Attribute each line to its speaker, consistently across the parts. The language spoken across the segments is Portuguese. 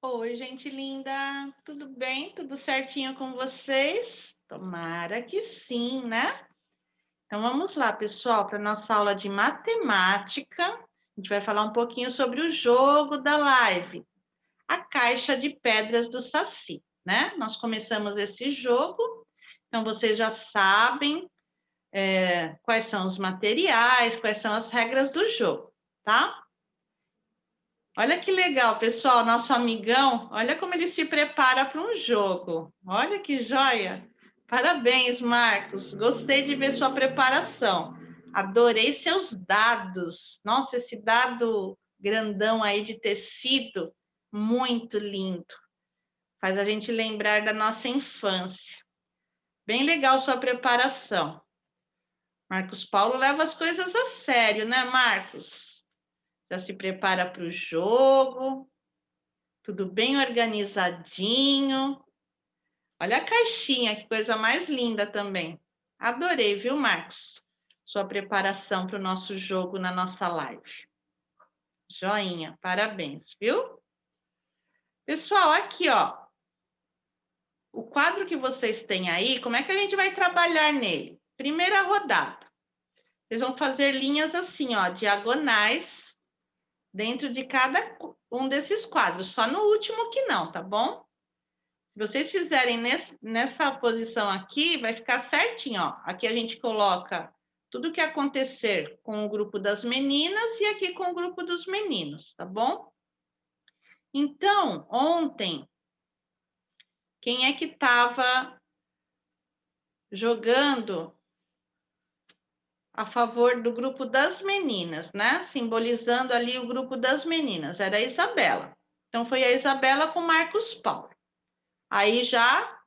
Speaker 1: Oi, gente linda, tudo bem? Tudo certinho com vocês? Tomara que sim, né? Então vamos lá, pessoal, para nossa aula de matemática. A gente vai falar um pouquinho sobre o jogo da live, a caixa de pedras do Saci, né? Nós começamos esse jogo, então vocês já sabem quais são os materiais, quais são as regras do jogo, tá? Olha que legal, pessoal, nosso amigão, olha como ele se prepara para um jogo. Olha que joia! Parabéns, Marcos. Gostei de ver sua preparação. Adorei seus dados. Nossa, esse dado grandão aí de tecido, muito lindo. Faz a gente lembrar da nossa infância. Bem legal sua preparação. Marcos Paulo leva as coisas a sério, né, Marcos? Já se prepara para o jogo. Tudo bem organizadinho. Olha a caixinha, que coisa mais linda também. Adorei, viu, Marcos? Sua preparação para o nosso jogo na nossa live. Joinha, parabéns, viu? Pessoal, aqui, ó. O quadro que vocês têm aí, como é que a gente vai trabalhar nele? Primeira rodada. Vocês vão fazer linhas assim, ó, diagonais, dentro de cada um desses quadros. Só no último que não, tá bom? Se vocês fizerem nessa posição aqui, vai ficar certinho, ó. Aqui a gente coloca tudo o que acontecer com o grupo das meninas e aqui com o grupo dos meninos, tá bom? Então, ontem, quem é que estava jogando a favor do grupo das meninas, né? Simbolizando ali o grupo das meninas, era a Isabela. Então, foi a Isabela com Marcos Paulo. Aí já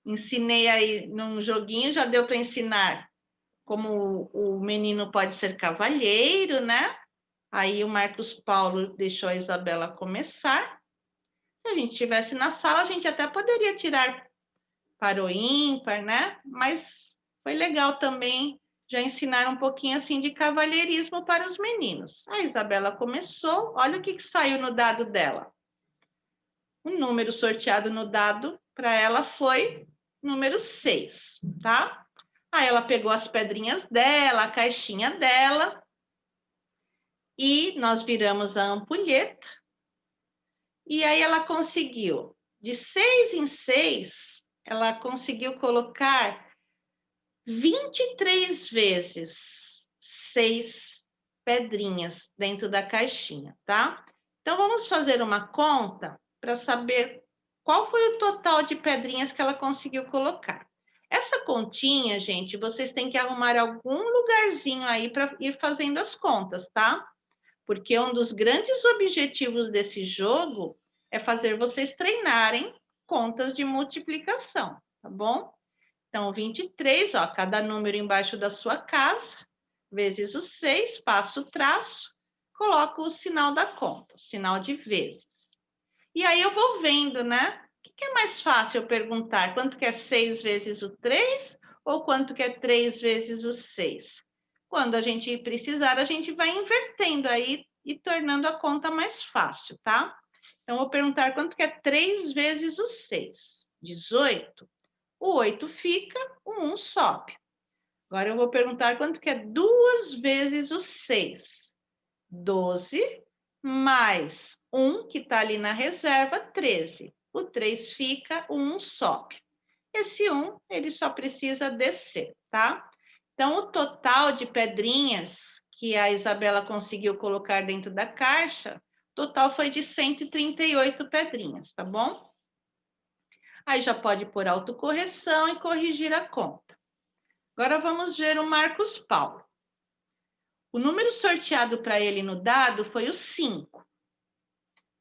Speaker 1: ensinei aí num joguinho, já deu para ensinar como o menino pode ser cavalheiro, né? Aí o Marcos Paulo deixou a Isabela começar. Se a gente estivesse na sala, a gente até poderia tirar para o ímpar, né? Mas foi legal também já ensinar um pouquinho assim de cavalheirismo para os meninos. A Isabela começou, olha o que saiu no dado dela. O número sorteado no dado para ela foi número 6, tá? Aí ela pegou as pedrinhas dela, a caixinha dela, e nós viramos a ampulheta, e aí ela conseguiu, de 6 em 6, ela conseguiu colocar 23 vezes 6 pedrinhas dentro da caixinha, tá? Então, vamos fazer uma conta para saber qual foi o total de pedrinhas que ela conseguiu colocar. Essa continha, gente, vocês têm que arrumar algum lugarzinho aí para ir fazendo as contas, tá? Porque um dos grandes objetivos desse jogo é fazer vocês treinarem contas de multiplicação, tá bom? Então, 23, ó, cada número embaixo da sua casa, vezes o 6, passo o traço, coloco o sinal da conta, o sinal de vezes. E aí eu vou vendo, né? O que é mais fácil eu perguntar? Quanto que é 6 vezes o 3 ou quanto que é 3 vezes o 6? Quando a gente precisar, a gente vai invertendo aí e tornando a conta mais fácil, tá? Então, eu vou perguntar quanto que é 3 vezes o 6? 18. O 8 fica, o 1 sobe. Agora eu vou perguntar quanto que é 2 vezes o 6? 12 mais 1, que está ali na reserva, 13. O 3 fica, o 1 sobe. Esse 1, ele só precisa descer, tá? Então, o total de pedrinhas que a Isabela conseguiu colocar dentro da caixa, total foi de 138 pedrinhas, tá bom? Aí já pode pôr autocorreção e corrigir a conta. Agora vamos ver o Marcos Paulo. O número sorteado para ele no dado foi o 5.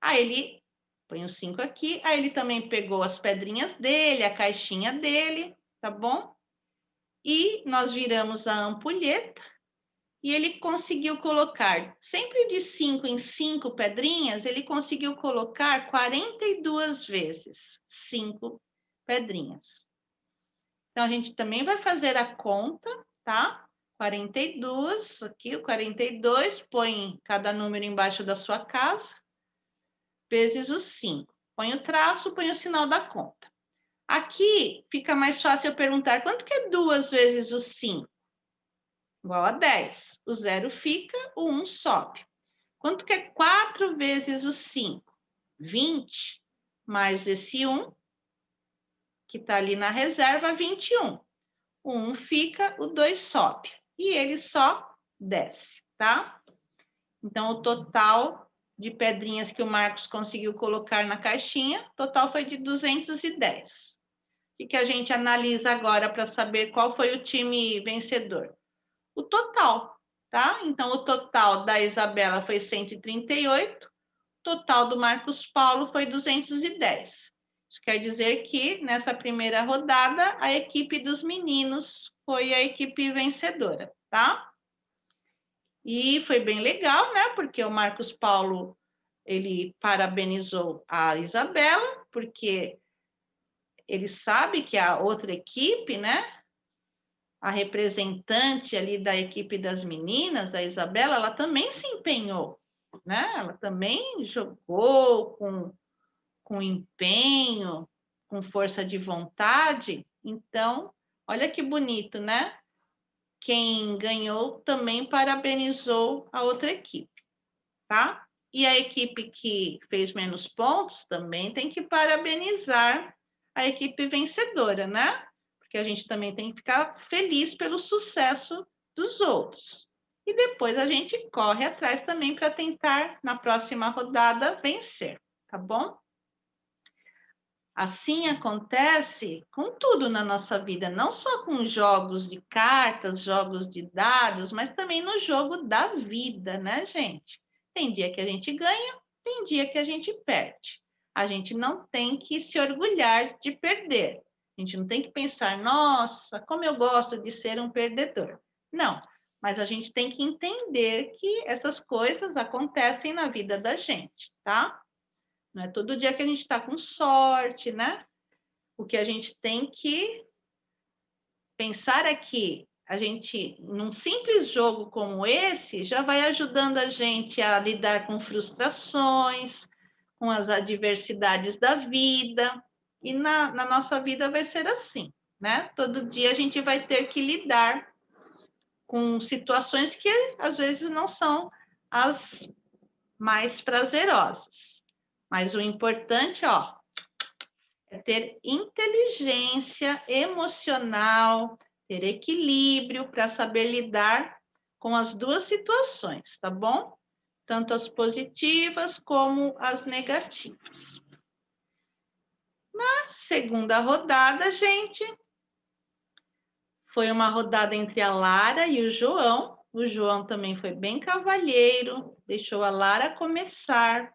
Speaker 1: Aí ele põe o 5 aqui, aí ele também pegou as pedrinhas dele, a caixinha dele, tá bom? E nós viramos a ampulheta e ele conseguiu colocar, sempre de 5 em 5 pedrinhas, ele conseguiu colocar 42 vezes 5 pedrinhas. Então, a gente também vai fazer a conta, tá? 42, aqui o 42, põe cada número embaixo da sua casa. vezes o 5. Põe o traço, põe o sinal da conta. Aqui fica mais fácil eu perguntar quanto que é 2 vezes o 5? Igual a 10. O 0 fica, o 1 sobe. Quanto que é 4 vezes o 5? 20. Mais esse 1, que está ali na reserva, 21. O 1 fica, o 2 sobe. E ele só desce, tá? Então, o total de pedrinhas que o Marcos conseguiu colocar na caixinha, total foi de 210. O que a gente analisa agora para saber qual foi o time vencedor? O total, tá? Então, o total da Isabela foi 138, o total do Marcos Paulo foi 210. Isso quer dizer que, nessa primeira rodada, a equipe dos meninos foi a equipe vencedora, tá? E foi bem legal, né? Porque o Marcos Paulo, ele parabenizou a Isabela, porque ele sabe que a outra equipe, né? A representante ali da equipe das meninas, a Isabela, ela também se empenhou, né? Ela também jogou com empenho, com força de vontade. Então, olha que bonito, né? Quem ganhou também parabenizou a outra equipe, tá? E a equipe que fez menos pontos também tem que parabenizar a equipe vencedora, né? Porque a gente também tem que ficar feliz pelo sucesso dos outros. E depois a gente corre atrás também para tentar, na próxima rodada, vencer, tá bom? Assim acontece com tudo na nossa vida, não só com jogos de cartas, jogos de dados, mas também no jogo da vida, né, gente? Tem dia que a gente ganha, tem dia que a gente perde. A gente não tem que se orgulhar de perder. A gente não tem que pensar, nossa, como eu gosto de ser um perdedor. Não, mas a gente tem que entender que essas coisas acontecem na vida da gente, tá? Não é todo dia que a gente está com sorte, né? O que a gente tem que pensar é que a gente, num simples jogo como esse, já vai ajudando a gente a lidar com frustrações, com as adversidades da vida. E na nossa vida vai ser assim, né? Todo dia a gente vai ter que lidar com situações que às vezes não são as mais prazerosas. Mas o importante, ó, é ter inteligência emocional, ter equilíbrio para saber lidar com as duas situações, tá bom? Tanto as positivas como as negativas. Na segunda rodada, gente, foi uma rodada entre a Lara e o João. O João também foi bem cavalheiro, deixou a Lara começar,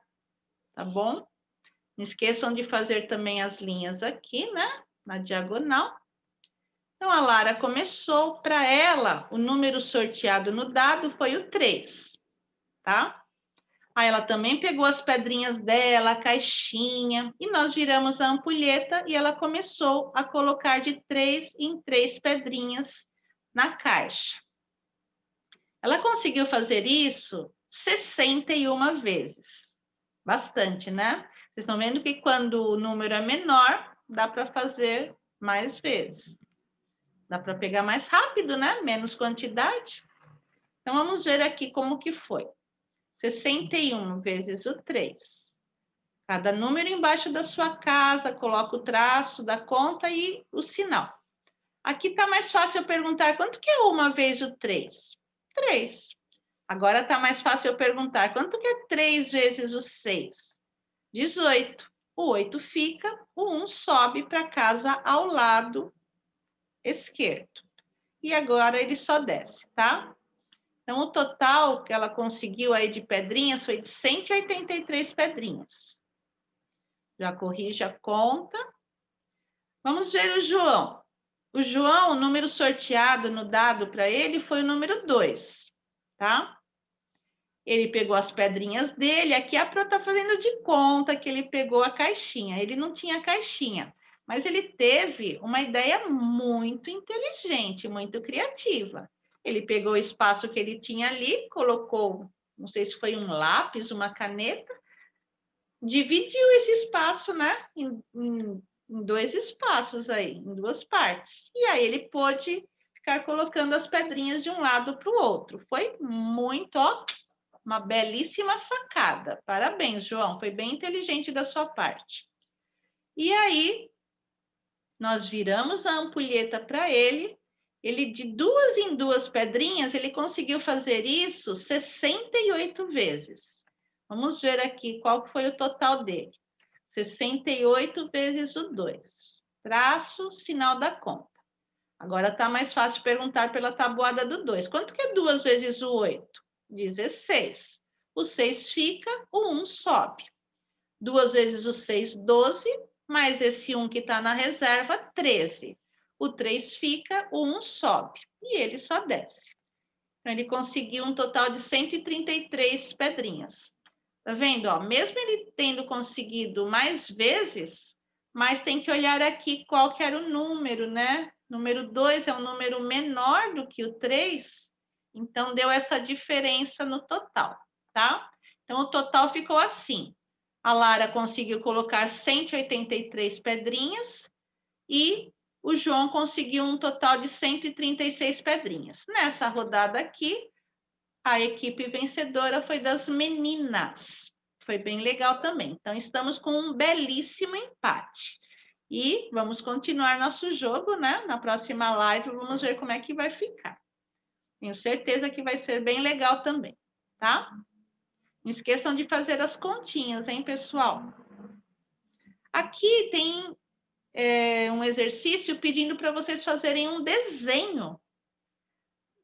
Speaker 1: tá bom? Não esqueçam de fazer também as linhas aqui, né? Na diagonal. Então, a Lara começou. Para ela, o número sorteado no dado foi o 3, tá? Aí ela também pegou as pedrinhas dela, a caixinha, e nós viramos a ampulheta e ela começou a colocar de 3 em 3 pedrinhas na caixa. Ela conseguiu fazer isso 61 vezes. Bastante, né? Vocês estão vendo que quando o número é menor, dá para fazer mais vezes. Dá para pegar mais rápido, né? Menos quantidade. Então, vamos ver aqui como que foi. 61 vezes o 3. Cada número embaixo da sua casa, coloca o traço da conta e o sinal. Aqui está mais fácil eu perguntar quanto que é 1 vez o 3? 3. Agora está mais fácil eu perguntar quanto que é 3 vezes o 6? 18. O 8 fica, o 1 sobe para a casa ao lado esquerdo. E agora ele só desce, tá? Então, o total que ela conseguiu aí de pedrinhas foi de 183 pedrinhas. Já corrige a conta. Vamos ver o João. O João, o número sorteado no dado para ele foi o número 2, tá? Ele pegou as pedrinhas dele. Aqui a Pro está fazendo de conta que ele pegou a caixinha. Ele não tinha caixinha, mas ele teve uma ideia muito inteligente, muito criativa. Ele pegou o espaço que ele tinha ali, colocou, não sei se foi um lápis, uma caneta, dividiu esse espaço, né, em 2 espaços aí, em 2 partes. E aí ele pôde ficar colocando as pedrinhas de um lado para o outro. Foi muito, ó, uma belíssima sacada. Parabéns, João, foi bem inteligente da sua parte. E aí, nós viramos a ampulheta para ele. Ele, de 2 em 2 pedrinhas, ele conseguiu fazer isso 68 vezes. Vamos ver aqui qual foi o total dele. 68 vezes o 2. Traço, sinal da conta. Agora está mais fácil perguntar pela tabuada do 2. Quanto que é 2 vezes o 8? 16. O 6 fica, o 1 sobe. 2 vezes o 6, 12, mais esse 1 que está na reserva, 13. O 3 fica, o 1 sobe, e ele só desce. Então, ele conseguiu um total de 133 pedrinhas. Tá vendo? Ó, mesmo ele tendo conseguido mais vezes, mas tem que olhar aqui qual que era o número, né? Número 2 é um número menor do que o 3, então deu essa diferença no total, tá? Então, o total ficou assim. A Lara conseguiu colocar 183 pedrinhas e o João conseguiu um total de 136 pedrinhas. Nessa rodada aqui, a equipe vencedora foi das meninas. Foi bem legal também. Então, estamos com um belíssimo empate. E vamos continuar nosso jogo, né? Na próxima live, vamos ver como é que vai ficar. Tenho certeza que vai ser bem legal também, tá? Não esqueçam de fazer as continhas, hein, pessoal? Aqui tem um exercício pedindo para vocês fazerem um desenho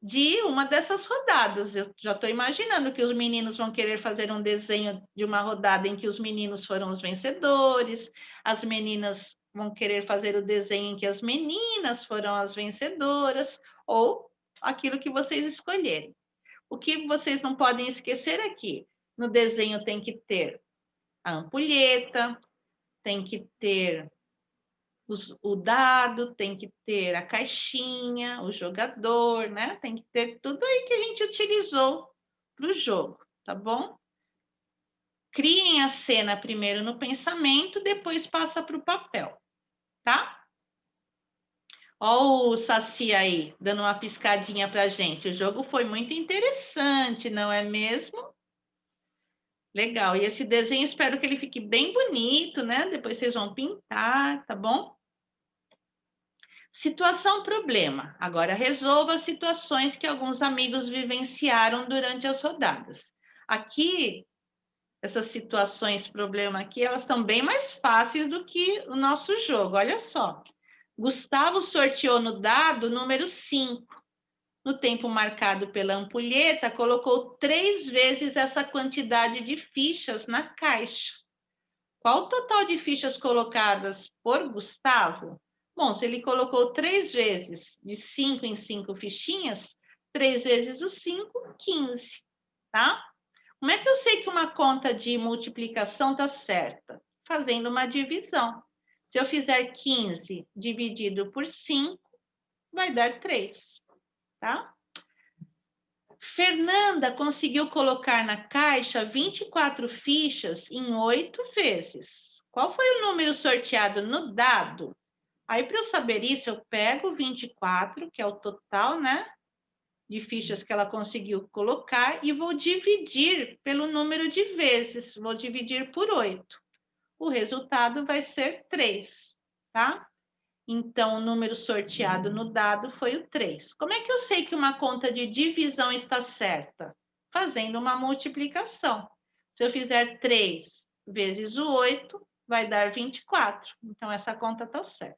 Speaker 1: de uma dessas rodadas. Eu já estou imaginando que os meninos vão querer fazer um desenho de uma rodada em que os meninos foram os vencedores, as meninas vão querer fazer o desenho em que as meninas foram as vencedoras, ou aquilo que vocês escolherem. O que vocês não podem esquecer é que no desenho tem que ter a ampulheta, tem que ter o dado, tem que ter a caixinha, o jogador, né? Tem que ter tudo aí que a gente utilizou para o jogo, tá bom? Criem a cena primeiro no pensamento, depois passa para o papel, tá? Ó o Saci aí, dando uma piscadinha para a gente. O jogo foi muito interessante, não é mesmo? Legal. E esse desenho, espero que ele fique bem bonito, né? Depois vocês vão pintar, tá bom? Situação problema. Agora resolva as situações que alguns amigos vivenciaram durante as rodadas. Aqui, essas situações problema aqui, elas estão bem mais fáceis do que o nosso jogo. Olha só. Gustavo sorteou no dado número 5. No tempo marcado pela ampulheta, colocou 3 vezes essa quantidade de fichas na caixa. Qual o total de fichas colocadas por Gustavo? Bom, se ele colocou 3 vezes de 5 em 5 fichinhas, 3 vezes o 5, 15, tá? Como é que eu sei que uma conta de multiplicação está certa? Fazendo uma divisão. Se eu fizer 15 dividido por 5, vai dar 3, tá? Fernanda conseguiu colocar na caixa 24 fichas em 8 vezes. Qual foi o número sorteado no dado? Aí, para eu saber isso, eu pego 24, que é o total, né, de fichas que ela conseguiu colocar, e vou dividir pelo número de vezes. Vou dividir por 8. O resultado vai ser 3, tá? Então, o número sorteado no dado foi o 3. Como é que eu sei que uma conta de divisão está certa? Fazendo uma multiplicação. Se eu fizer 3 vezes o 8, vai dar 24. Então, essa conta está certa.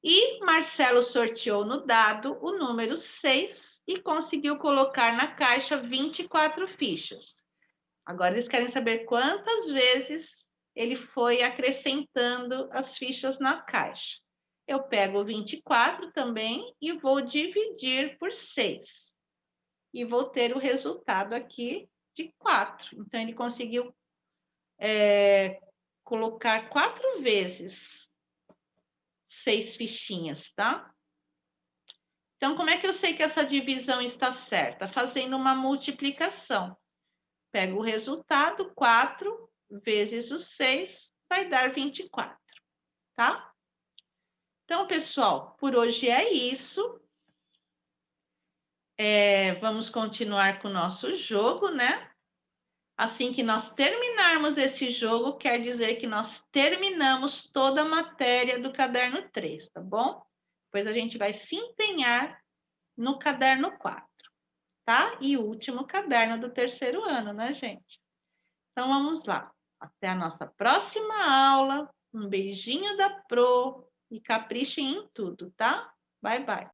Speaker 1: E Marcelo sorteou no dado o número 6 e conseguiu colocar na caixa 24 fichas. Agora eles querem saber quantas vezes ele foi acrescentando as fichas na caixa. Eu pego 24 também e vou dividir por 6. E vou ter o resultado aqui de 4. Então, ele conseguiu colocar 4 vezes 6 fichinhas, tá? Então, como é que eu sei que essa divisão está certa? Fazendo uma multiplicação. Pego o resultado, 4 vezes o 6 vai dar 24, tá? Então, pessoal, por hoje é isso. Vamos continuar com o nosso jogo, né? Assim que nós terminarmos esse jogo, quer dizer que nós terminamos toda a matéria do caderno 3, tá bom? Depois a gente vai se empenhar no caderno 4, tá? E o último caderno do terceiro ano, né, gente? Então, vamos lá. Até a nossa próxima aula. Um beijinho da Pro e caprichem em tudo, tá? Bye, bye.